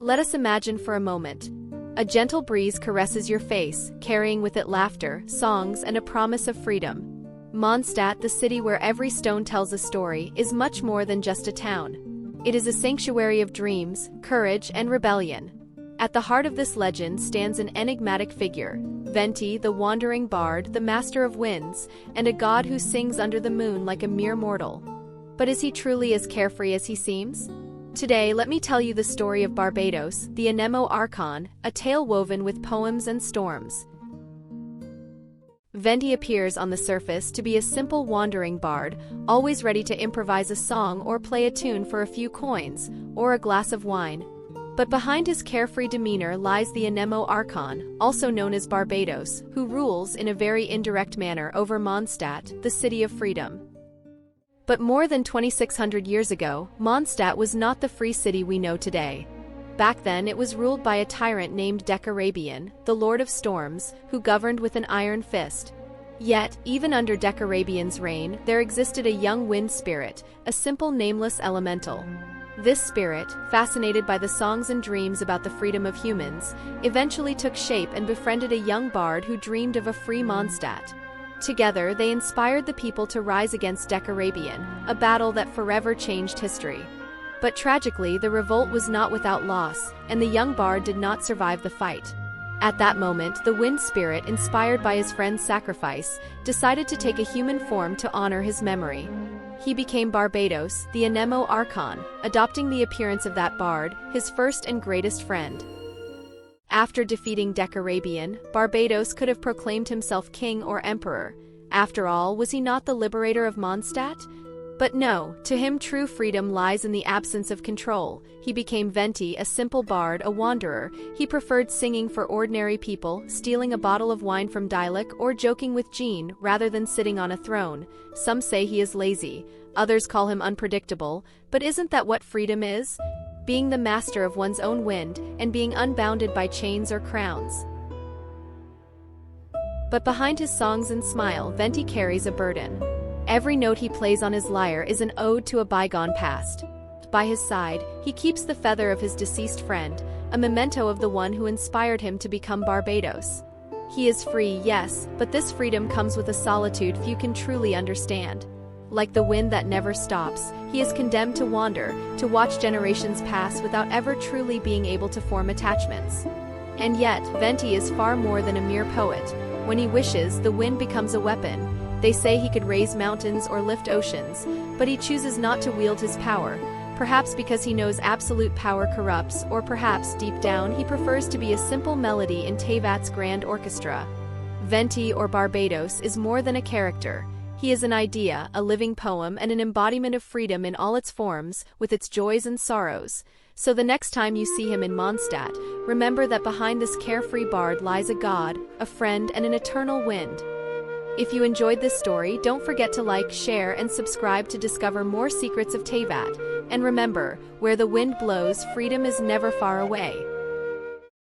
Let us imagine for a moment. A gentle breeze caresses your face, carrying with it laughter, songs, and a promise of freedom. Mondstadt, the city where every stone tells a story, is much more than just a town. It is a sanctuary of dreams, courage, and rebellion. At the heart of this legend stands an enigmatic figure, Venti, the wandering bard, the master of winds, and a god who sings under the moon like a mere mortal. But is he truly as carefree as he seems? Today, let me tell you the story of Barbatos, the Anemo Archon, a tale woven with poems and storms. Venti appears on the surface to be a simple wandering bard, always ready to improvise a song or play a tune for a few coins, or a glass of wine. But behind his carefree demeanor lies the Anemo Archon, also known as Barbatos, who rules in a very indirect manner over Mondstadt, the city of freedom. But more than 2,600 years ago, Mondstadt was not the free city we know today. Back then it was ruled by a tyrant named Decarabian, the Lord of Storms, who governed with an iron fist. Yet, even under Decarabian's reign, there existed a young wind spirit, a simple nameless elemental. This spirit, fascinated by the songs and dreams about the freedom of humans, eventually took shape and befriended a young bard who dreamed of a free Mondstadt. Together, they inspired the people to rise against Decarabian, a battle that forever changed history. But tragically, the revolt was not without loss, and the young bard did not survive the fight. At that moment, the wind spirit, inspired by his friend's sacrifice, decided to take a human form to honor his memory. He became Barbatos, the Anemo Archon, adopting the appearance of that bard, his first and greatest friend. After defeating Decarabian, Barbatos could have proclaimed himself king or emperor. After all, was he not the liberator of Mondstadt? But no, to him true freedom lies in the absence of control. He became Venti, a simple bard, a wanderer. He preferred singing for ordinary people, stealing a bottle of wine from Diluc, or joking with Jean, rather than sitting on a throne. Some say he is lazy, others call him unpredictable, but isn't that what freedom is? Being the master of one's own wind, and being unbounded by chains or crowns. But behind his songs and smile, Venti carries a burden. Every note he plays on his lyre is an ode to a bygone past. By his side, he keeps the feather of his deceased friend, a memento of the one who inspired him to become Barbatos. He is free, yes, but this freedom comes with a solitude few can truly understand. Like the wind that never stops, he is condemned to wander, to watch generations pass without ever truly being able to form attachments. And yet, Venti is far more than a mere poet. When he wishes, the wind becomes a weapon. They say he could raise mountains or lift oceans, but he chooses not to wield his power, perhaps because he knows absolute power corrupts, or perhaps, deep down, he prefers to be a simple melody in Teyvat's grand orchestra. Venti, or Barbatos, is more than a character. He is an idea, a living poem, and an embodiment of freedom in all its forms, with its joys and sorrows. So the next time you see him in Mondstadt, remember that behind this carefree bard lies a god, a friend, and an eternal wind. If you enjoyed this story, don't forget to like, share, and subscribe to discover more secrets of Teyvat. And remember, where the wind blows, freedom is never far away.